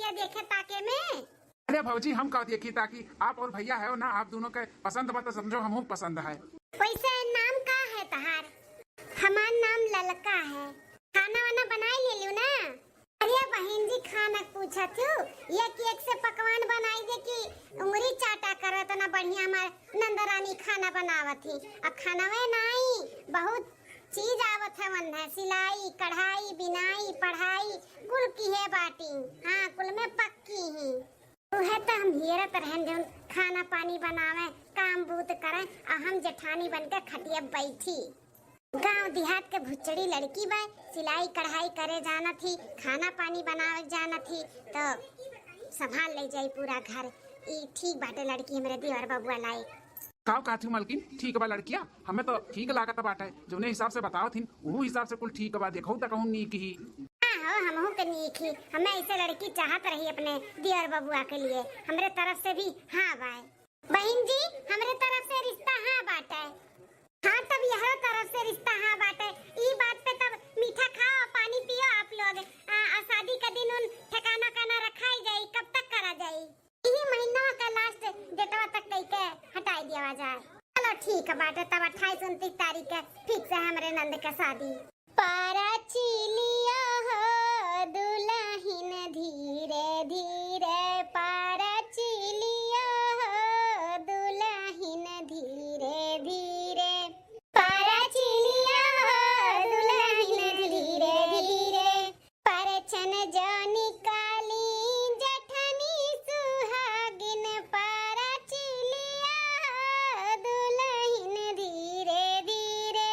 किया देखे ताके में। अरे भौजी हम कह देखी ताकि आप और भैया है ना, आप दोनों के पसंद बा तो समझो हमहू पसंद है। वैसे नाम का है तहार? हमार नाम ललका है। खाना वाना बनाई ले लियो ना? अरे बहन जी खाना पूछा तू एक से पकवान बनाई दे कि उंगली चाटा करत ना बढ़िया हमार नंदरानी खाना बनावत थी। अब खाना में नहीं बहुत चीज आवत है मन है, सिलाई कढ़ाई बिनाई पढ़ाई कुल की है बाटी। हाँ कुल में पक्की ही है तो हम हेरत रहन जौन खाना पानी बनावे काम बूत करे और हम जेठानी बनकर खटिया बैठी। गांव देहात के भुचड़ी लड़की बा, सिलाई कढ़ाई करे जाना थी, खाना पानी बनावे जाना थी तो संभाल ले जाई पूरा घर। ई ठीक बाटे लड़की हमरे देवर बबुआ लायक। का कहती मलकिन ठीक बा लड़किया, हमें तो ठीक लागत बाटे जोने हिसाब से बताओ थी वो हिसाब से कुल ठीक बा। देखो त कहूं नीक ही हमहू के नीक ही। हमें ऐसे लड़की चाहत रही अपने देवर बबुआ के लिए। हमरे तरफ से भी हाँ बाय। बहन जी हमरे तरफ से रिश्ता हाँ बाटे। हाँ तब यह तरफ से रिश्ता हाँ बाटे। ई बात पे तब मीठा खाओ पानी पियो आप लोग। शादी का दिन उन ठिकाना काना रखाई जाई, कब तक करा जाई? यही महीना का लास्ट डेटवा तक कई के हटाई दिया जाए। चलो ठीक है बाटे तब 28-29 तारीख के फिक्स है हमरे नंद का शादी। पारा चिलिया हो दुल्हन धीरे धीरे, पारा चिलिया हो दुल्हन धीरे धीरे, पारा चिलिया हो दुल्हन धीरे धीरे, परछन जो निकाली जेठनी सुहागिन, पारा चिलिया हो दुल्हन धीरे धीरे,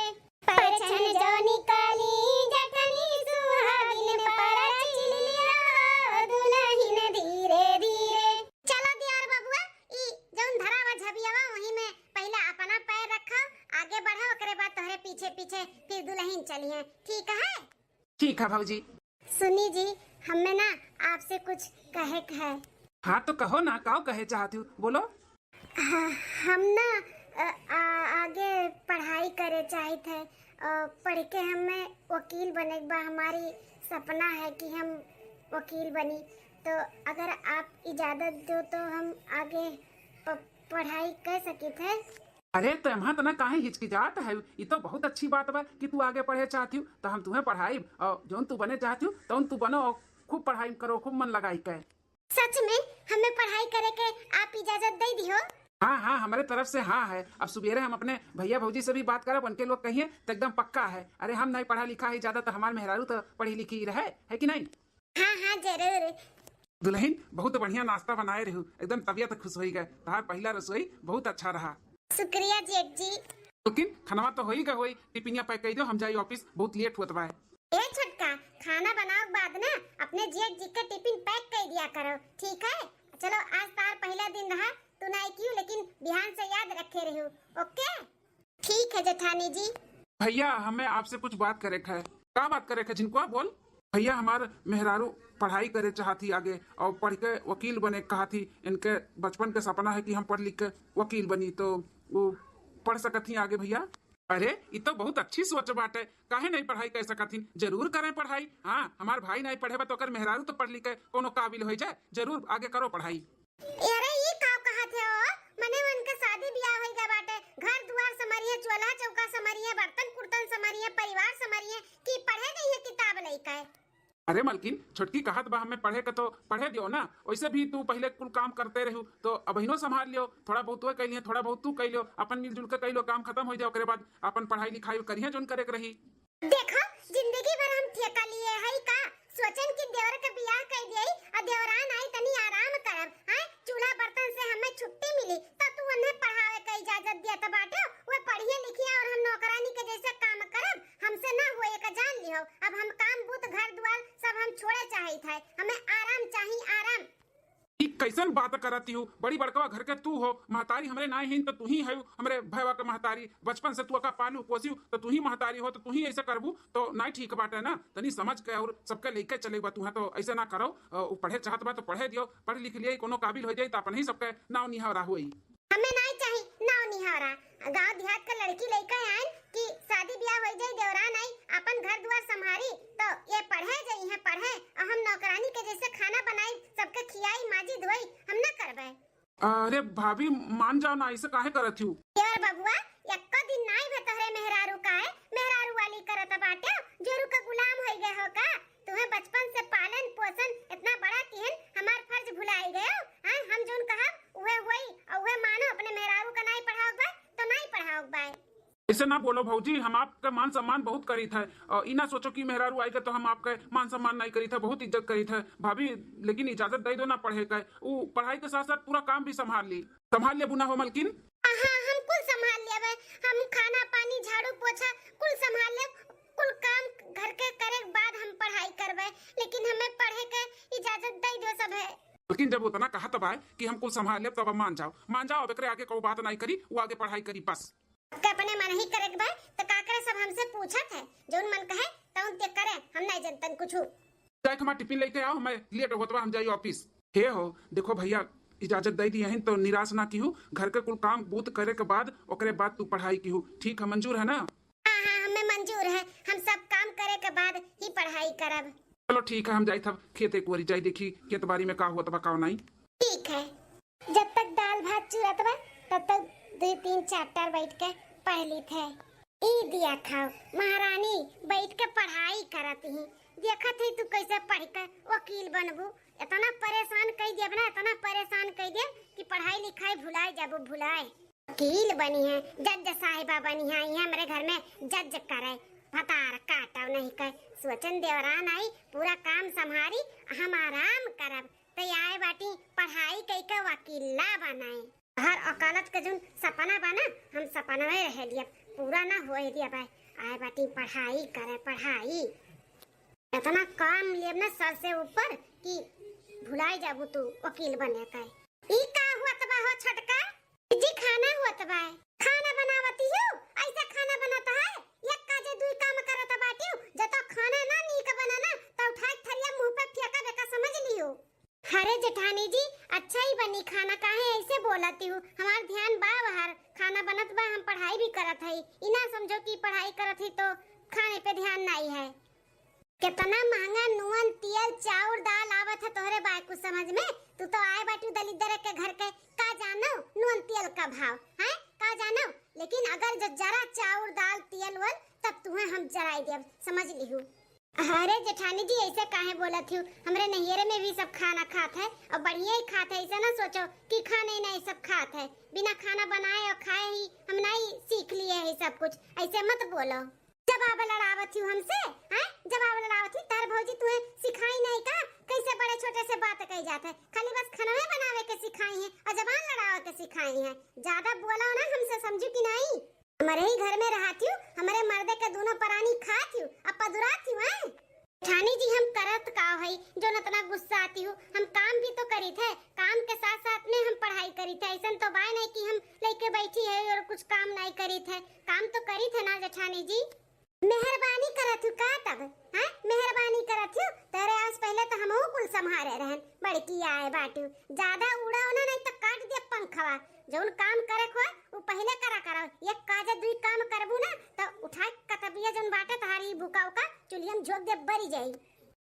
परछन जो निकाली जेठनी सुहागिन, पारा चिलिया हो दुल्हन धीरे धीरे। चलो दियार बबुआ ई जौन धरावा झबियावा वही में पहले अपना पैर रखो, आगे बढ़ो ओकरे बाद तोहरे पीछे पीछे फिर दुल्हन चलिए। ठीक है? ठीक है भौजी। सुनी जी हमें ना आपसे कुछ कहे है। हाँ तो कहो ना, का कहे चाहती हूँ बोलो। हम ना आगे पढ़ाई करे चाहत है, पढ़ के हमें वकील बने बा। हमारी सपना है कि हम वकील बनी, तो अगर आप इजाजत दो तो हम आगे पढ़ाई कर सके थे। अरे तो यहाँ तो ना काहे हिचकिचाहट है, ये तो बहुत अच्छी बात बा कि तू आगे पढ़े चाहती हूँ तो हम तुम्हें पढ़ाई और जो तू बने चाहती हूँ तो तू बनो और खूब पढ़ाई करो, खूब मन लगाई के। सच में हमें पढ़ाई करे के आप इजाजत दे दियो? हाँ हाँ हमारे तरफ से हाँ है। अब सुबेरे हम अपने भैया भौजी से भी बात करब, उनके लोग कहिए तो एकदम पक्का है। अरे हम नहीं पढ़ा लिखा है ज्यादा तो हमारे मेहरारू तो पढ़ी लिखी रहे है कि नहीं? हाँ हाँ जरूर। दुल्हन बहुत बढ़िया नाश्ता बनाए रहू, एकदम तबियत खुश हो गए। तुम्हारा पहला रसोई बहुत अच्छा रहा। शुक्रिया जेठ जी। लेकिन खाना तो हो ही गई, टिफिनिया पैक कर दो, हम जाए ऑफिस, बहुत लेट हुआ बा। ए छोटका खाना बनाओ बाद ना अपने जेठ जी का टिफिन पैक कर दिया करो, ठीक है? चलो आज तार पहला दिन रहा, तू नहीं क्यों लेकिन ध्यान से याद रखे रहो। ओके ठीक है जेठानी जी। भैया हमें आपसे कुछ बात करे है। क्या बात करे है जिनको आप बोल? भैया हमारे मेहरारू पढ़ाई करे चाहती आगे और पढ़ के वकील बने कहा थी। इनके बचपन के सपना है कि हम पढ़ लिख के वकील बनी, तो वो पढ़ सकती आगे भैया। अरे ये तो बहुत अच्छी सोच बात है, काहे नहीं पढ़ाई कर सकती? जरूर करें पढ़ाई। हाँ हमारे भाई नहीं पढ़े तो अगर मेहरारू तो पढ़ लिख के कोनो काबिल हो जाए, जरूर आगे करो पढ़ाई। अरे ये का कहा थे ओ? मने मन के शादी ब्याह हो गया बाटे, घर द्वार समरिए, चूल्हा चौका समरिए, बर्तन कुर्तन समरिए, परिवार समरिए कि पढ़े नहीं है किताब लइका है। अरे मलकिन छोटकी कहत बा हमें पढ़े के तो पढ़े दियो ना, वैसे भी तू पहले कुल काम करते रहू तो अबहिनो संभाल लियो। थोड़ा बहुत तो कह लियो, थोड़ा बहुत तू कह लियो, अपन मिलजुल के कह लो, काम खत्म हो जाए ओकरे बाद अपन पढ़ाई लिखाई करिए जोन करे के रही। देखो जिंदगी भर हम ठेका लिए है का सोचन कि देवर के बियाह कर दियई और देवरान आई तनी आराम करब, हैं चूल्हा बर्तन से हमें छुट्टी मिली तो तू उन्हें पढ़ावे का इजाजत दिया तो बाटे वो पढ़िए लिखिए और हम नौकरानी के जैसे काम करब, हमसे ना होए का जान लियो। अब हम काम बूत घर द्वार सब हम छोड़े चाहिए थे, हमें आराम चाहिए आराम। कैसन बात करती हूँ, बड़ी बड़कवा घर के तू हो, महतारी हमरे ना ही तो तू ही है हमरे भैया के महतारी, बचपन से तू का पालू पोसी तो तू ही महतारी हो, तो तू ही ऐसे करबू तो नहीं ठीक बाटे ना। तनी समझ के और सबके लेके चले बा, तू है तो ऐसे ना करो। पढ़े चाहत बा तो पढ़े दियो, पढ़ लिख लिए कोनो काबिल हो जाए तो अपन ही सबके नाव निहारा हुई। हमें नहीं चाहिए नाव निहारा, गांव देहात का लड़की लेकर आए कि शादी ब्याह हो जाए, देवरान आई अपन घर द्वार संभारी तो ये पढ़े जाई है, पढ़े और हम नौकरानी के जैसे खाना बनाई सब अरे भाभी मान जाओ ना, ऐसे काहे करत हूँ। यार बबुआ यक्का दिन नाई भतहरे मेहरारू का है, मेहरारू वाली करत बाटे, जोरू का गुलाम हो गए हो का? तुम्हें बचपन से पालन पोषण इतना बड़ा किहन हमार फर्ज भुलाई गए हो। हां हम जोन कहा उहे होई और उहे मानो, अपने मेहरारू का नहीं पढ़ाओ बा तो नहीं पढ़ाओ बा। ऐसे ना बोलो भौजी, हम आपका मान सम्मान बहुत करी था और इना सोचो कि मेहरारू आएगा तो हम आपका मान सम्मान नहीं करी था, बहुत इज्जत करी था भाभी। लेकिन इजाजत दे दो ना पढ़े का, वो पढ़ाई के साथ साथ पूरा काम भी संभाल ले बुना हो मलकिन। हां हम कुल संभाल लेबे, हम खाना पानी झाड़ू पोछा कुल संभाल ले, कुल काम घर के करे के बाद हम पढ़ाई करबे, लेकिन हमें पढ़े के इजाजत दे दो सब है। लेकिन जब उतना कहा तब आए कि हम कुल संभाल ले, तब मान जाओ। अब एकरे आगे कोई बात नहीं करी, वो आगे पढ़ाई करी बस। के अपने मन ही करे के बा तो का करे, सब हमसे पूछत है, जोन मन कहे तौन ते करे, हम नहीं जनतन कुछ। जाए हमारा टिफिन लेके आओ, मैं लेट होत बा, हम जाई ऑफिस। हे हो देखो भैया, इजाजत दे दी है तो निराश ना की हूँ, घर के कुल काम बूत करे के बाद ओकरे बाद तू पढ़ाई की हूँ, ठीक है? मंजूर है ना? हाँ हाँ हमें मंजूर है, हम सब काम करे के बाद ही पढ़ाई करब। चलो ठीक है, हम जाई तब खेत एक बारी जाई देखी खेत बाड़ी में का हुआ तब का नहीं। ठीक है, जब तक दाल भात चूरत बा तब तक 2-3 चैप्टर बैठ के पढ़ ली थे। ई दिया खाओ महारानी, बैठ के पढ़ाई करत ही, देखत है तू कैसे पढ़ के वकील बनबू। इतना परेशान कर दिया ना, इतना परेशान कर दिया कि पढ़ाई लिखाई भुलाए जाबू, भुलाए। वकील बनी है, जज साहिबा बनी है, यहाँ मेरे घर में जज करे, भतार काटव नहीं कर, सोचन देवरान आई पूरा काम संभारी, हम आराम करब तो आए बाटी पढ़ाई कई के वकीला बनाए। हर अकालत के जो सपना बना, हम सपना में रह लिया, पूरा ना हो दिया भाई। आए बाटी पढ़ाई करे, पढ़ाई इतना काम लेब ना सर से ऊपर कि भुलाई जाबू तू वकील बने का। ई का हुआ तबा हो छटका जी, खाना हुआ तबा, खाना बनावती हो, ऐसा खाना बनाता है एक काजे दुई काम करत बाटी, जतो खाना ना नीक बनाना तो उठा के थरिया मुंह पे फेंका बेका, समझ लियो। अरे जेठानी जी अच्छा ही बनी खाना, काहे ऐसे बोलती हूँ, हमार ध्यान बा बाहर खाना बनत बा, हम पढ़ाई भी करत है, इना समझो कि पढ़ाई करत ही तो खाने पे ध्यान नहीं है। कितना महंगा नून तेल चाउर दाल आवत है तोहरे बाय कुछ समझ में? तू तो आए बाटू दलिदर के घर के, का जानो नून तेल का भाव है, का जानो? लेकिन अगर जरा चाउर दाल तेल वन तब तुम्हें हम जराई देब, समझ लिहू। अरे जेठानी जी ऐसे काहे बोलत हूँ, हमरे नैहरे में भी सब खाना खात है और बढ़िया ही खात है, ऐसे ना सोचो कि खाने नहीं सब खात है, बिना खाना बनाए और खाए ही हम नहीं सीख लिए है सब कुछ, ऐसे मत बोलो। जवाब लड़ावत हूँ हमसे, हैं? जवाब लड़ावत हूँ, तार भौजी तुम्हें सिखाई नहीं का कैसे बड़े छोटे से बात कही जाते है, खाली बस खाना बनावे के सिखाई है और जबान लड़ावे के सिखाई है। ज्यादा बोलो ना हमसे, समझू कि नहीं? हमारे ही घर में रहती हूँ, हमारे मर्दे के दोनों परानी खाती हूँ, अब पदुराती हूँ। हैं ठानी जी हम करत का है जो इतना गुस्सा आती हूँ, हम काम भी तो करी थे, काम के साथ साथ में हम पढ़ाई करी थे, ऐसा तो बाय नहीं कि हम लेके बैठी है और कुछ काम नहीं करी थे, काम तो करी थे ना जेठानी जी। मेहरबानी करत हूँ का तब, हैं? मेहरबानी करत हूँ, तेरे आस पहले तो हम कुल संभारे रहन, बड़की आए बाटू, ज्यादा उड़ाओ ना नहीं तो काट दे पंखवा, जोन काम करे को वो पहले करा करो, एक काजे दुई काम करबू ना तो उठा कतबिया जोन बाटे तहारी भूकाव का चुलियम झोक दे बरी जाई।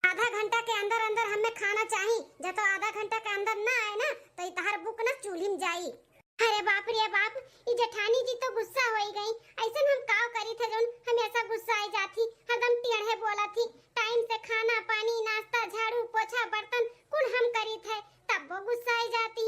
आधा घंटा के अंदर अंदर हमें खाना चाहिए, जब तो आधा घंटा के अंदर ना आए ना तो तहार बुक ना चूल्ही में जाई। अरे बाप रे बाप, ये जेठानी जी तो गुस्सा हो गई, ऐसा हम काव करी थे जोन हमेशा गुस्सा आई जाती, हरदम टेढ़े बोला थी, टाइम से खाना पानी नाश्ता झाड़ू पोछा बर्तन कुल हम करी थे, तब वो गुस्सा आई जाती,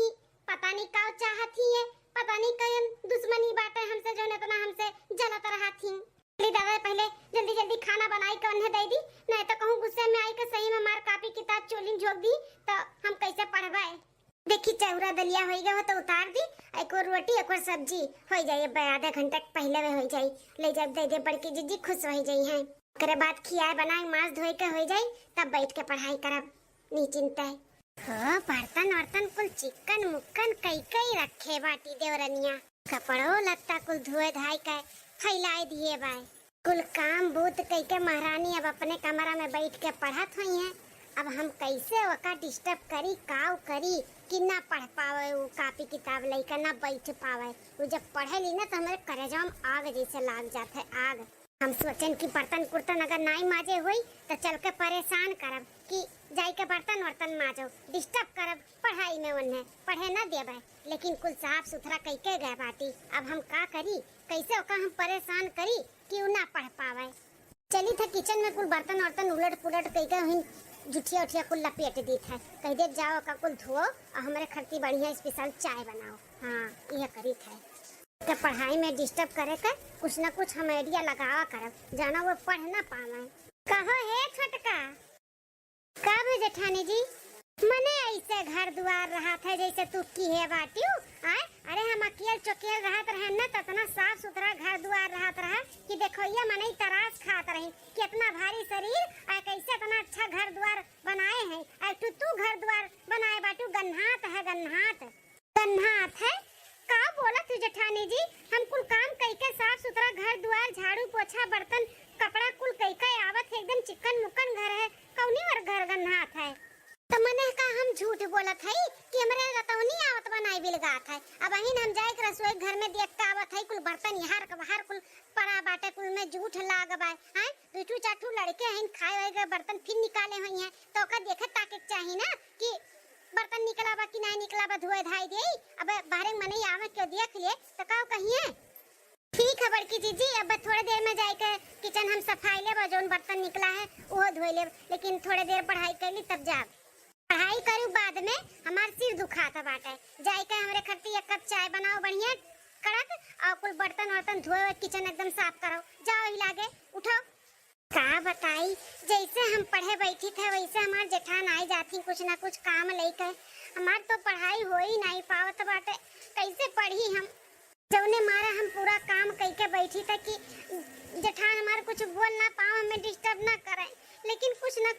पता नहीं काव चाहती है, पता नहीं कौन दुश्मनी बातें हमसे जो इतना हमसे जलत रहा थी। दादा पहले जल्दी जल्दी खाना बनाई के उन्हें दे दी, नहीं तो कहूँ गुस्से में आई के सही में मार कापी किताब चोली झोंक दी तो हम कैसे पढ़वाए। देखी चौरा दलिया हो गया हो तो उतार दी, एक और रोटी एक और सब्जी हो जाए, आधा घंटा पहले में हो जाए, ले जब दे दे बड़की जीजी खुश हो जाई है, करे बाद खियाए बनाए मांस धोए के हो जाए, तब बैठ के पढ़ाई करब निचिंत है। हो बर्तन वर्तन कुल चिकन मुक्कन कई कई रखे बाटी देवरनिया, कपड़ो लत्ता कुल धोए धाई के फैलाए दिए बाय, कुल काम बूत कई के महारानी अब अपने कमरा में बैठ के पढ़त हुई है। अब हम कैसे वका डिस्टर्ब करी काव करी कि ना पढ़ पावे, वो कापी किताब लेकर ना बैठ पावे, वो जब पढ़े ली ना तो हमारे करेजा में आग जैसे लाग जाते है आग। हम सोचन कि बर्तन कुर्तन अगर नहीं माजे हुई तो चल के परेशान करब कि जाई के बर्तन वर्तन माजो, डिस्टर्ब करब पढ़ाई में, उन्हें पढ़े ना देवे, लेकिन कुल साफ सुथरा कई के गए बाटी। अब हम का करी, कैसे ओका हम परेशान करी कि उ ना पढ़ पावे। चली था किचन में कुल बर्तन वर्तन उलट पुलट कई के हुई जुठिया उठिया कुल लपेट दी था। कह दे जाओ का कुल धो और हमारे खर्ची बढ़िया स्पेशल चाय बनाओ। हाँ यह करी था। तो पढ़ाई में डिस्टर्ब करे कर कुछ ना कुछ हम आइडिया लगावा करब, जाना वो पढ़ ना पावे। कहो है छोटका, कब जेठानी जी? मने ऐसे घर द्वार रहा था जैसे तू की है बाटियो। आए अरे हम अकेल चौकेल रहत रहे न, तो इतना साफ सुथरा घर द्वार रहत रहा कि देखो ये मने तरास खात रही कितना भारी शरीर और कैसे इतना अच्छा घर द्वार बनाए हैं। और तू घर द्वार बनाए बाटू गन्हात है, गन्हात है। का बोला तू जेठानी जी? हम कुल काम कई साफ सुथरा घर द्वार झाड़ू पोछा बर्तन कपड़ा कुल कई आवत है, एकदम चिकन मुकन घर है। कौनी और घर गन्हात है? तो मने का हम झूठ बोलत है कि हमरे रतौनी आवत बनाई बिलगात है। अब अहिन हम जाए के रसोई घर में देख के आवत है कुल बर्तन यहाँ के बाहर कुल पड़ा बाटे, कुल में झूठ लागबाय हैं। दूठू चाठू लड़के हैं खाए वाए के बर्तन फिर निकाले हुई हैं, तो ओका देखे ताके चाहिए ना कि बर्तन निकला बा कि नहीं निकला बा, धोए धाई दे। अब बाहर मने आवे के देख ले तो का कहिए ठीक है बड़की जीजी। अब थोड़े देर में जाके किचन हम सफाई ले, जोन बर्तन निकला है वो धोए ले, लेकिन थोड़े देर पढ़ाई कर ली तब जाब। पढ़ाई करूँ बाद में हमार सिर दुखाता बाटे। जाके हमरे खट्टी एक कप चाय बनाओ बढ़िया कड़क और कुल बर्तन वर्तन धोए, किचन एकदम साफ करो। जाओ ही लागे उठो। का बताई, जैसे हम पढ़े बैठी थे वैसे हमार जेठान आई जाती कुछ ना कुछ काम लेकर। हमार तो पढ़ाई हो ही नहीं पावत बाटे, कैसे पढ़ी हम। जौने मारा हम पूरा काम करके बैठी था कि जेठान हमारे कुछ बोल ना पाओ, हमें डिस्टर्ब ना करें, लेकिन कुछ ना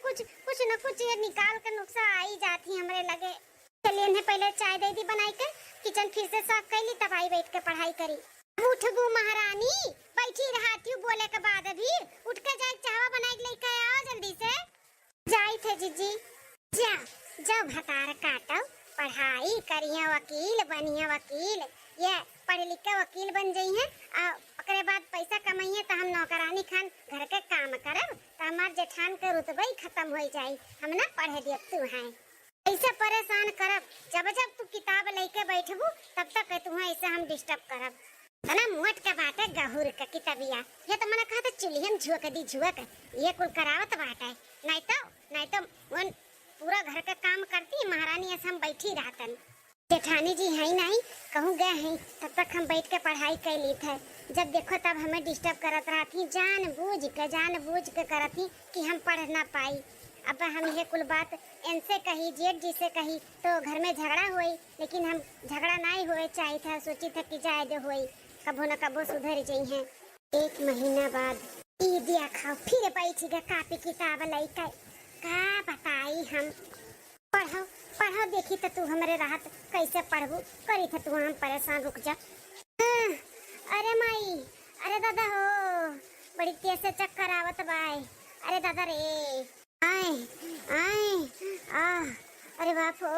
कुछ ये निकाल कर नुक्सा आई जाती हमरे लगे। चलिए इन्हें पहले चाय दे दी बनाई कर, किचन फिर से साफ कर ली, तब आई बैठ के पढ़ाई करी। उठबू महारानी, बैठी रहती हूँ बोले के बाद अभी उठ के जाए चावा बनाई लेके आओ जल्दी से। जाई थे जीजी, जा भतार काटो, पढ़ाई करिए वकील बनिए वकील। ये पढ़ लिख के वकील बन जाई है और ओकरे बाद पैसा कमाइए तो हम नौकरानी खान घर के काम करब, तो हमार जेठान के रुतबा ही खत्म हो जाई। हम ना पढ़े दियब तू हैं ऐसे परेशान करब। जब तू किताब लेके बैठबू तब तक तुम्हें ऐसे हम डिस्टर्ब करब। तना मोट के बाटे गहुर के किताबिया, ये तो मने कहते चुलियन झुक दी झुक ये कुल करावत बाटे। नहीं तो वन पूरा घर का काम करती महारानी ऐसे हम बैठी रहतन। जेठानी जी है नहीं कहूँ गए हैं, तब तक हम बैठ के पढ़ाई कर ली थे। जब देखो तब हमें डिस्टर्ब करत रहती, जानबूझ के करती कि हम पढ़ ना पाई। अब हम ये कुल बात इनसे कही, जेठ जी से कही तो घर में झगड़ा हुई, लेकिन हम झगड़ा नहीं हुए चाहिए था। सोची था कि जाए जो हुई कबो न कबो सुधर जाई हैं। 1 महीना बाद ईदिया खाओ फिर बैठी गे कापी किताब लेके। का बताई हम पढ़ो देखी तो तू हमारे राहत कैसे पढ़बू करी थे तू हम परेशान। रुक जा। अरे माई, अरे दादा हो, बड़ी तेज से चक्कर आवत बाय। अरे दादा रे, आए अरे बाप हो।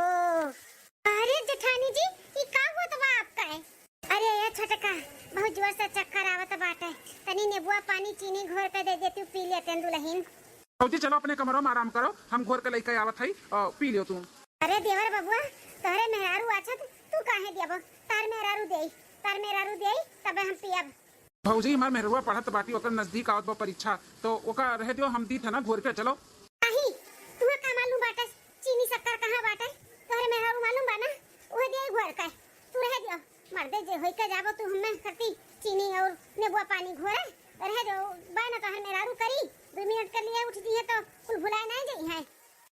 अरे जेठानी जी ये का हुआ तो आपका है? अरे ये छोटका बहुत जोर से चक्कर आवत बाटे, तनी नींबुआ पानी चीनी घोर के दे देती पी लेते दुल्हन। जी चलो अपने कमरों में आराम करो, हम घोर के लेके आवत है पी लियो तुम। अरे देवर बबुआ तोहरे मेहरारू अच्छा तू काहे दियब? तार मेहरारू देई तबे हम पियब। भौजी हमार मेहरुआ पढ़त बाटी, ओकर नजदीक आवत बा परीक्षा, तो ओका रह दियो, हम दी थे ना घोर के। चलो नहीं तुम्हें का मालूम बाटे चीनी शक्कर कहां बाटे? तोहरे मेहरारू मालूम बा ना, ओहे देई घोर के। तू रह दियो, मर्दे जे होई के जाबो तू हमें करती चीनी और नींबू पानी घोरे रह दो बा ना। तोहरे मेहरारू करी 2 मिनट के लिए उठ दी है तो कुल भुलाए नहीं जाई है।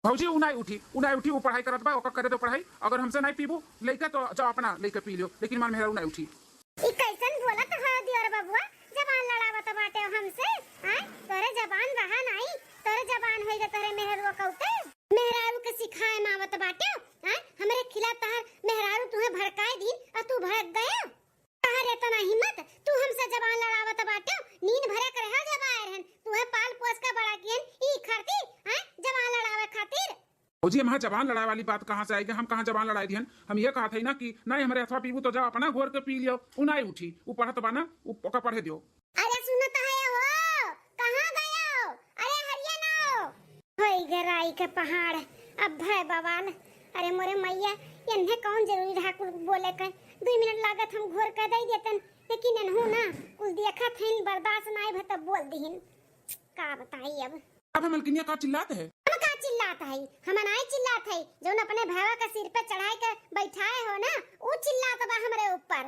भौजी उनाई उठी वो पढ़ाई करत बा, ओका करे दो पढ़ाई। अगर हमसे नहीं पीबू लेके तो जाओ अपना लेके पी लियो, लेकिन मार मेहरा उनाई उठी। ई कैसन बोलत है दियोर बबुआ, जबान लड़ावत बाटे हमसे। हां तोरे जबान रहा नहीं, तोरे जबान होई गे तोरे मेहरुआ कहते मेहरारू के सिखाए मावत बाटे। हां हमरे खिलाफ तहर मेहरारू तुहे भड़काए दिन और तू भड़क गया। तहरे तो ना हिम्मत तू हमसे जबान लड़ावत बाटे। नींद भरे कर रहा जब आए रहन तुहे पाल पोस के बड़ा कियन ई खातिर। हां जबान लड़ावे खातिर। भौजी हम जबान लड़ाई वाली बात कहाँ से आएगी? हम कहाँ जबान लड़ाई दिहन? हम ये कहा था ना कि नहीं हमारे अथवा पीबू तो जाओ अपना घोर के पी लियो। उनाई उठी वो पढ़त बा ना, वो पढ़े दियो। अरे सुनत है हो कहां गयो? अरे हरियाणा होई गराई के पहाड़ अब भय बवाल। अरे मोरे मैया इन्हें कौन जरूरी रहा कुल बोले का 2 मिनट लागत हम घोर कर दई देतन लेकिन इन्हू ना कुल देखा थइन बर्दाश्त नाई भ तब बोल दीहिन का बताई अब मलकिनिया का चिल्लाते है हम का चिल्लात है हम नाई चिल्लात है जोन अपने भैया का सिर पे चढ़ाए के बैठाए हो ना वो चिल्लात बा हमरे ऊपर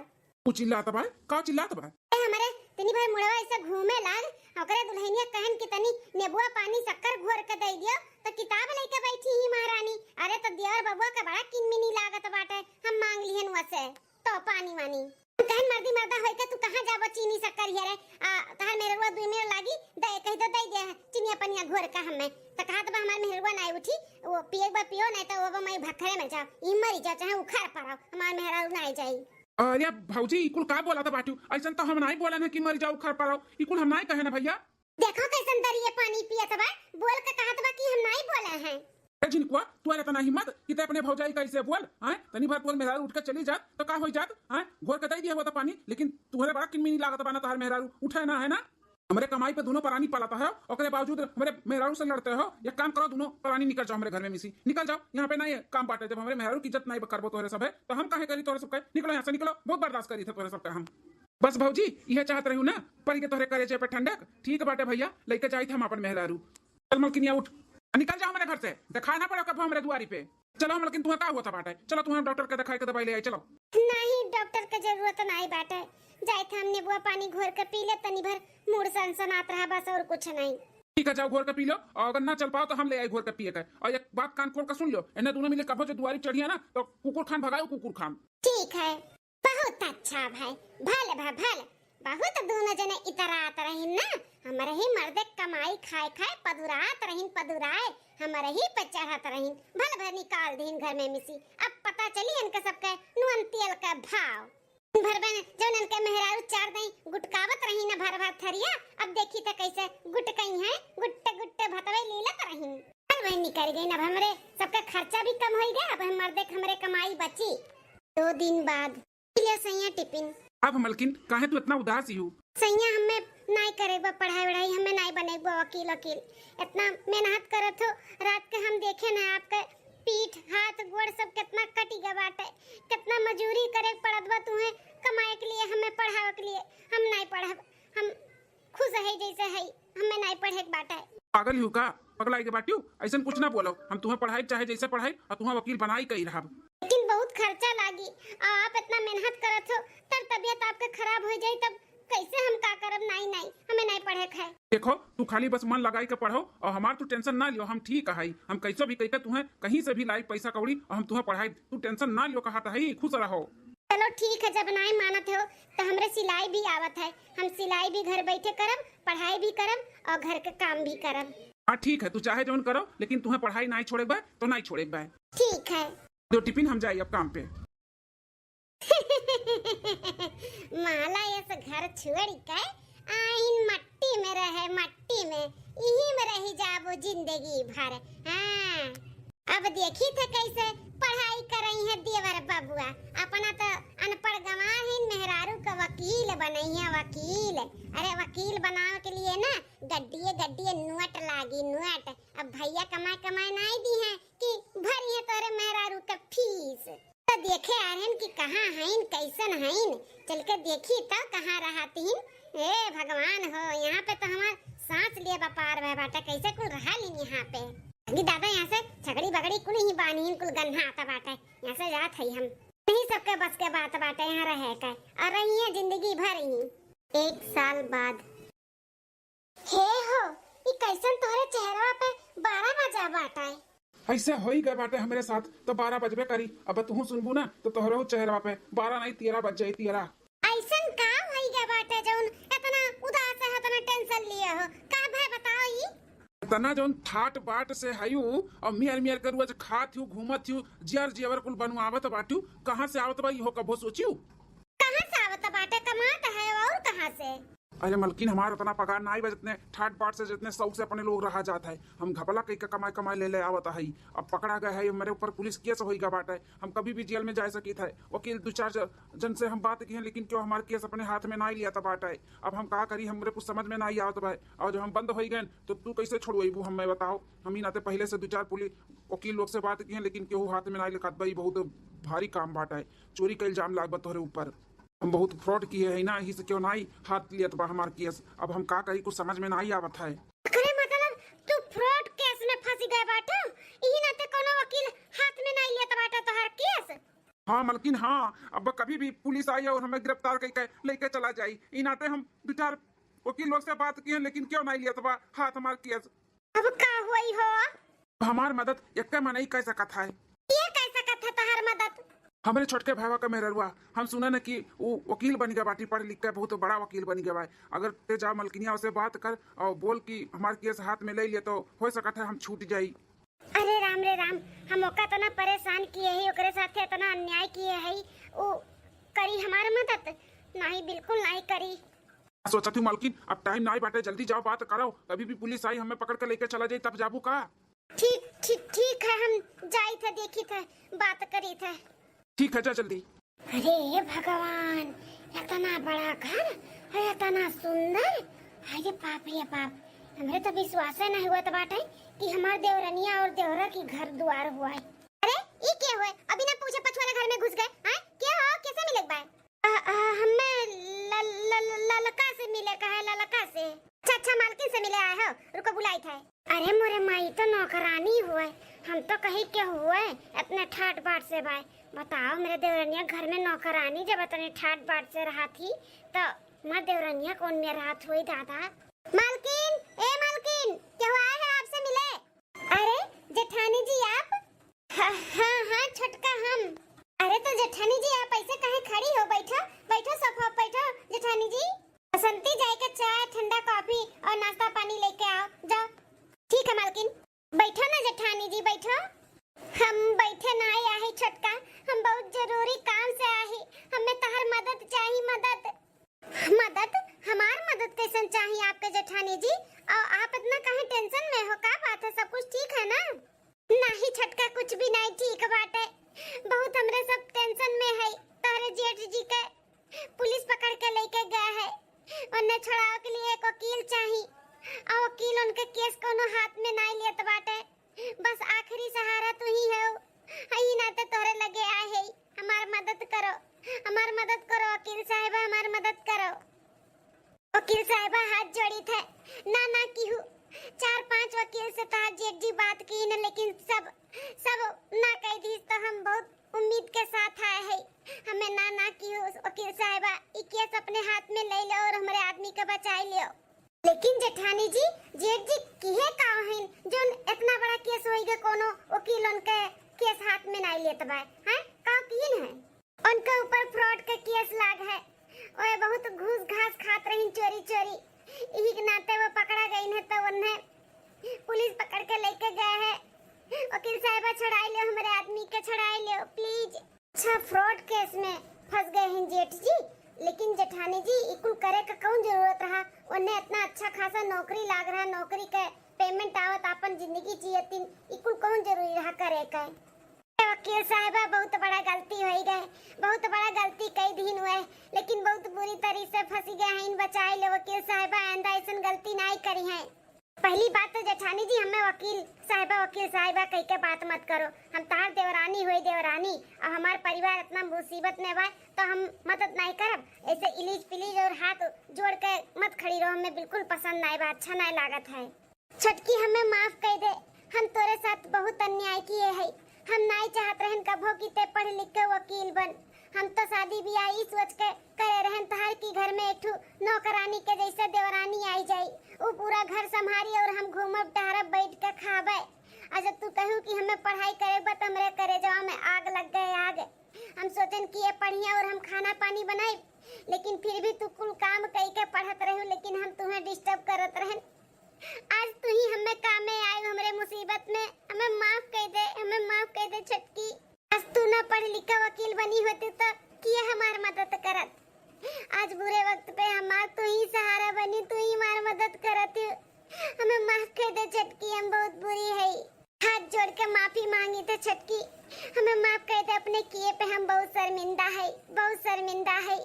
तू चिल्लाता बा का चिल्लाता बा हमारे तनी भाई मुड़वा ऐसे घूमे लाग ओकरे दुल्हनिया कहन कि तनी नेबुआ पानी शक्कर घोर के दे दियो तो किताब लेके बैठी ही महारानी अरे तो दियर बबुआ का बड़ा किनमिनी लागत बाटे हम मांग लिहन वसे तो पानी वानी कहन मर्दी मर्दा होय के तू कहां जाबो चीनी शक्कर हिरे तहर मेहरुआ 2 मिनट लागी दे कहि तो दे दे चीनी पनिया घोर का हमें तो कहत बा हमार मेहरुआ नहीं उठी वो पिए बा पियो नहीं तो वो मैं भखरे में जा ई मरी जा चाहे उखाड़ पड़ाओ हमार मेहरा नहीं जाई अरे भौजी इकुल का बोला था बाटू ऐसा तो हम नहीं बोला ना कि मर जाओ खर पड़ो इकुल हम नहीं कहे ना भैया देखो कैसन दरिए पानी पियत बा बोल के कहत बा कि हम नहीं बोले हैं जिनकुआ तू इतना हिम्मत कि ते अपने भौजाई कैसे बोल हैं तनी भर तोर मेहरारू उठ के चली जात तो का हो जात हैं घोर के दई दिया हुआ था पानी लेकिन तुम्हारे बड़ा किनमिनी लागत बना तोहर मेहरारू उठे ना है ना हमारे कमाई पे दोनों प्राणी पालाता है और बावजूद हमारे मेहरारू से लड़ते हो या काम करो दोनों प्राणी निकल जाओ हमारे घर में मिसी निकल जाओ यहाँ पे नहीं काम बांटे जब हमारे मेहरारू की इज्जत नहीं करबो तोहरे सब है तो हम काहे करी तोहरे सब निकलो यहाँ से निकलो बहुत बर्दाश्त करी थे तोहरे सब हम बस भौजी यह चाहत रही ना पर के तोहरे करे पे ठंडक ठीक बाटे भैया लेके जाई थे हम अपन मेहरारू चल मलकिनिया उठ निकल जाओ हमारे घर से दिखाए ना पड़ो कब हमारे दुआरी पे चलो हम लेकिन तुम्हें का हुआ था बाटे चलो तुम्हें डॉक्टर के दिखाई के दवाई ले आई चलो नहीं डॉक्टर की जरूरत नहीं बाटे जाए थे हमने बुआ पानी घोर के पी ले तनी भर मूड सनसनात रहा बस और कुछ नहीं ठीक है जाओ घोर के पी लो और अगर ना चल पाओ तो हम ले आए घोर के पिए का और एक बात कान खोल कर सुन लो इन्हें दोनों मिले कहो जो दुआरी चढ़िया ना तो कुकुर खान भगाओ कुकुर खान ठीक है बहुत अच्छा भाई भले बहुत दोनों जने इतरात रही ना हमारे ही मर्दे कमाई खाए पदुरात रहीन पदुराए हमारे ही पे चढ़त रहीन भल भर निकाल दीन घर में मिसी अब पता चली इनके सबके नुन तेल का भाव भर बन जब इनके मेहरारू चार दई गुटकावत रही ना भर भर थरिया अब देखी तो कैसे गुटकई है गुट्टे गुट्टे भतवे लीलत रहीन भल भर निकल गई ना हमरे सबका खर्चा भी कम हो गया अब हम मर्दे हमरे कमाई बची 2 दिन बाद ले सैया टिफिन अब मलकिन काहे तू इतना उदास ही हो सैया हमें नहीं करेगा पढ़ाई वढ़ाई हमें नहीं बनेगा वकील इतना मेहनत करत हो रात के हम देखे ना आपके पीठ हाथ गोड़ सब कितना कटी गया बाटे कितना मजूरी करे पड़त बा तुम्हें कमाए के लिए हमें पढ़ावे के लिए हम नहीं पढ़ब हम खुश है जैसे है हमें नहीं पढ़े के बाटे पागल हो का पगलाई के बाटियो ऐसा कुछ ना बोलो हम तुम्हें पढ़ाई चाहे जैसे पढ़ाई और तुम्हें वकील बनाई कही रहा लेकिन बहुत खर्चा लागी आप इतना मेहनत करत हो तब तबीयत आपके खराब हो जाए तब कैसे हम का करब नहीं हमें नहीं पढ़े है देखो तू खाली बस मन लगाई के पढ़ो और हमार तू टेंशन ना लियो हम ठीक है हम कैसे भी कह तुम्हें कहीं से भी लाई पैसा कौड़ी और हम तुम्हें पढ़ाई तू टेंशन ना लियो कहा है खुश रहो चलो ठीक है जब नहीं मानत हो तो हमरे सिलाई भी आवत है हम सिलाई भी घर बैठे करब पढ़ाई भी करब और घर के काम भी करब हाँ ठीक है तू चाहे जोन करो लेकिन तुम्हें पढ़ाई नहीं छोड़ेगा तो नहीं छोड़ेगा ठीक है तो टिफिन हम जाए अब काम पे माला ये घर छोड़ के आइन मट्टी में रहे मट्टी में यही में रही जाबो जिंदगी भर हाँ अब देखी थे कैसे पढ़ाई कर रही है देवर बबुआ अपना तो अनपढ़ गंवा है मेहरारू का वकील बनई है वकील अरे वकील बनावे के लिए ना गड्डिए नुअट लागी नुअट अब भैया कमाए नहीं दी है कि भरी है तोरे मेहरारू का फीस तो देखे आ रहे कि कहाँ हैं कैसन हैं चल के देखी तो कहाँ रहती ए भगवान हो यहाँ पे तो हमार सांस लिए व्यापार है बाटा कैसे कुल रहा ली यहाँ पे अभी दादा यहाँ से छगड़ी बगड़ी कुल ही बानी कुल गन्हा आता बाटा यहाँ से जात है हम नहीं सबके बस के बात बाटा यहाँ रहे का और रही है जिंदगी भर ही 1 साल बाद हे हो ये कैसन तोहरे चेहरा पे 12 बजा बाटा है ऐसे हो ही गए बाटे हमारे साथ तो 12 बजबे करी अब तू सुनबू ना तो तोहरो चेहरा पे 12 नहीं 13 बज जाए 13 ऐसन का होई गया बाटे जौन इतना उदास है इतना टेंशन लिए हो का भाई बताओ ई तना जोन ठाट बाट से हयू और मियर करू आज खात हूँ घूमत हूँ जियर कुल बनवावत बाटू कहाँ से आवत बा इहो कबो सोचियो कहाँ से आवत बाटे कमात है और कहाँ से अरे मलकिन हमारा इतना पगार ना आई जितने ठाट बाट से जितने शौक से अपने लोग रहा जाता है। हम घपला कई का कमाई कमाई ले आवता है। अब पकड़ा गया है, मेरे ऊपर पुलिस केस होगा बाटा है। हम कभी भी जेल में जा सकी था। वकील 2-4 जन से हम बात की है, लेकिन क्यों हमारे केस अपने हाथ में ना ही लिया था बाटा है। अब हम कहा करी, हमरे कुछ समझ में ना ही आवत भाई। और जब हम बंद हो गए तो तू कैसे छोड़वेबू हमें बताओ। हम ही नाते पहले से 2-4 पुलिस वकील लोग से बात की है, लेकिन क्यों हाथ में ना ही लिखा भाई। बहुत भारी काम बाटा है। चोरी का इल्जाम लागत तोहरे ऊपर। हम बहुत फ्रॉड किए है ना, ही से क्यों ना ही हाथ लिया बा हमार केस। अब हम का करी, कुछ समझ में ना ही आवत है। अरे मतलब तू फ्रॉड केस में फंस गए बाटा, यही नाते कोनो वकील हाथ में नहीं लेता बाटा तोहर केस। हाँ मलकिन हाँ, अब कभी भी पुलिस आई और हमें गिरफ्तार करके लेके चला जाई। इन नाते हम 2-4 वकील लोग से बात की है, लेकिन क्यों नहीं लिया बा हाथ हमार केस। अब का हुई हो? हमार मदद एक में नहीं कर सकत है। ये कैसा कथा तोहर मदद? हमारे छोटके भाईवा का मेहररुआ, हम सुना न कि वो वकील बन गया बाटी, पढ़ लिख के बहुत बड़ा वकील बन गया भाई। अगर ते जा मलकिनिया से बात कर और बोल कि हमारे केस हाथ में ले लिए तो हो सकता है हम छूट जाई। अरे राम रे राम, हम ओका तना परेशान किए है, ओकरे साथे इतना अन्याय किए है। ओ करी हमार मदद? नहीं, बिल्कुल नहीं करी। सोचा थी मलकिन अब टाइम नहीं बाटे, जल्दी जाओ बात करो। कभी भी पुलिस आई हमें पकड़ के लेके चला जाए तब जाबू का। ठीक ठीक ठीक है, हम जाई थे, देखी थे, बात करी थे। ठीक है, जा जल्दी। अरे भगवान, इतना बड़ा घर है, इतना सुंदर। अरे बाप रे बाप, हमें तो विश्वास नहीं हुआ था बाटे कि हमार देवरनिया और देवरा की घर द्वार हुआ है। अरे ये क्या हुआ? अभी ना पूछे पछुआरे घर में घुस गए हैं? क्या हो? कैसे मिले बाय? हमें ललका से मिले। कहा ललका से? अच्छा मालकिन से मिले आए हो, रुको बुलाई था। अरे मोरे माई तो नौकरानी हुआ, हम तो कहीं क्या हुआ इतने ठाट बाट से भाई। बताओ, मेरे देवरनिया घर में नौकरानी जब इतने ठाट बाट से रहा थी तो माँ देवरनिया कौन में रात हुई दादा। मालकिन, ए मालकिन, क्या हुआ है? आपसे मिले। अरे जेठानी जी आप? हाँ छोटका हम। अरे तो जेठानी जी आप ऐसे कहीं खड़ी हो? बैठो बैठो, सोफा बैठो जेठानी जी। बसंती जाए के चाय ठंडा कॉफी और नाश्ता पानी लेके आओ, जाओ। ठीक है मालकिन, बैठो ना जेठानी जी, बैठो। हम बैठे ना आए छोटका, हम बहुत जरूरी काम से आए। हमें तहर मदद चाहिए। मदद? मदद? हमार मदद कैसे चाहिए आपके जेठानी जी? और आप इतना कहीं टेंशन में हो? का बात है, सब कुछ ठीक है ना? नहीं छोटका, कुछ भी नहीं ठीक बात है। बहुत हमरे सब टेंशन में है। तहरे जेठ जी के पुलिस पकड़ के लेके गए है, उन्हें छुड़ावे के लिए एक वकील चाहिए। और वकील उनके केस कोनो हाथ में नहीं लेत बाटे। बस आखिरी सहारा तू ही है। हई नाते तोरे लगे आए है, हमार मदद करो, हमार मदद करो वकील साहिबा, हमार मदद करो। वकील साहिबा हाथ जोड़ी थे। ना की हूँ 4-5 वकील से ताज जेठ जी बात की न, लेकिन सब ना कह दी। तो हम बहुत उम्मीद के साथ आए हैं। हमें ना की हूँ वकील साहिबा, ई केस अपने हाथ में ले लो और हमारे आदमी को बचाई लियो। लेकिन जेठानी जी, जेठ जी किहे का हैं जो इतना बड़ा केस होइगे, कोनो वकील उनके केस हाथ में नहीं लेत बा हैं? का किन है? उनके ऊपर फ्रॉड का केस लाग है। ओए बहुत घूस घास खात रही चोरी। यही के नाते वो पकड़ा गई है, तो उन्हें पुलिस पकड़ के लेके गए है। वकील साहिबा छुड़ाई लियो, हमारे आदमी के छुड़ाई लियो प्लीज। अच्छा, फ्रॉड केस में फंस गए हैं जेठ जी, लेकिन जेठानी जी इकुल करे का कौन जरूरत रहा? उन्हें इतना अच्छा खासा नौकरी लाग रहा, नौकरी के पेमेंट आवत, अपन जिंदगी जियतिन, इकुल कौन जरूरी रहा करे का? वकील साहिबा बहुत बड़ा गलती हो गए, बहुत बड़ा गलती कई दिन हुए, लेकिन बहुत बुरी तरह से फंसी गए हैं। इन बचाए ले वकील साहिबा, आइंदा ऐसा गलती नहीं करी है। पहली बात तो जेठानी जी, हमें वकील साहिबा कह के बात मत करो। हम तार देवरानी हुई देवरानी, और हमार परिवार इतना मुसीबत में बा तो हम मदद नहीं करब। ऐसे इलीज पिलीज और हाथ जोड़ के मत खड़ी रहो, हमें बिल्कुल पसंद नहीं बा, अच्छा नहीं लागत है। छटकी हमें माफ कर दे, हम तोरे साथ बहुत अन्याय किए है। हम नहीं चाहत रहन कभो कि ते पढ़ लिख के वकील बन। हम तो शादी ब्याह ई सोच के करे रहन तहार की घर में एक नौकरानी के जैसे देवरानी आई जाई, वो पूरा घर संभारी और हम घूमब टहरब बैठ के खाबे। आज तू कहू कि हमें पढ़ाई करे बत हमरे करे जवा में आग लग गए आग। हम सोचन कि ये पढ़िया और हम खाना पानी बनाई, लेकिन फिर भी तू कुल काम कई के पढ़त रहू, लेकिन हम तुम्हें डिस्टर्ब करत रहन। आज तू ही हमें कामे आई हमरे मुसीबत में, हमें माफ कर दे, हमें माफ कर दे छटकी। आज तू ना पढ़ लिखा वकील बनी होती तो किए हमार मदद करत। आज बुरे वक्त पे हमार तू ही सहारा बनी, तू ही हमार मदद करत। हमें माफ कर दे छटकी, हम बहुत बुरी है। हाथ जोड़ के माफी मांगी थे छटकी, हमें माफ कर दे, अपने किए पे हम बहुत शर्मिंदा है, बहुत शर्मिंदा है।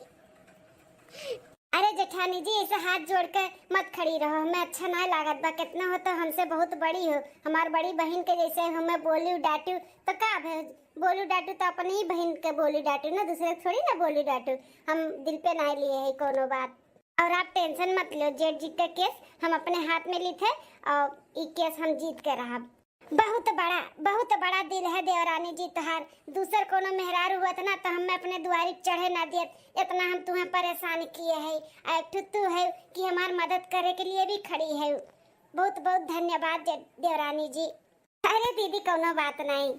अरे जेठानी जी ऐसे हाथ जोड़कर मत खड़ी रहो, हमें अच्छा ना लागत बा। कितना हो तो हमसे बहुत बड़ी हो, हमार बड़ी बहन के जैसे हो। मैं बोलू डांटू तो का बोलू डांटू तो अपनी ही बहन के बोलू डांटू ना, दूसरे थोड़ी ना बोलू डांटू। हम दिल पे ना लिए है कोनो बात। और आप टेंशन मत लो, जेठ जी का केस हम अपने हाथ में ली थे और ये केस हम जीत के रहा। बहुत बड़ा दिल है देवरानी जी तोहार। दूसर कोनो मेहरार हुआ ना तो हम अपने दुआरी चढ़े ना दियत। इतना हम तुम्हें परेशान किए है, एक तू है कि हमार मदद करे के लिए भी खड़ी है। बहुत बहुत धन्यवाद देवरानी जी। अरे दीदी कोनो बात नहीं।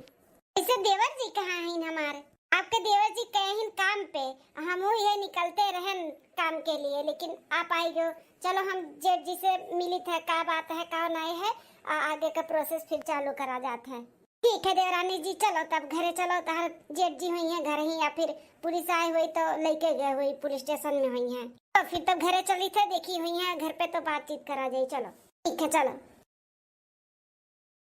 ऐसे देवर जी कहाँ हैं हमारे? आपके देवर जी गए हैं काम पे, हम ये निकलते रहन काम के लिए, लेकिन आप आई गो। चलो हम जेठ जी से मिली थे, क्या बात है क्या नहीं है, आगे का प्रोसेस फिर चालू करा जाते हैं। ठीक है देवरानी जी, चलो तब घरे चलो। तार जेठ जी हुई है घर ही, या फिर पुलिस आई हुई तो लेके गए हुई, पुलिस स्टेशन में हुई है तो फिर तब घरे चली थे, देखी हुई है घर पे तो बातचीत करा जाए। चलो ठीक है चलो।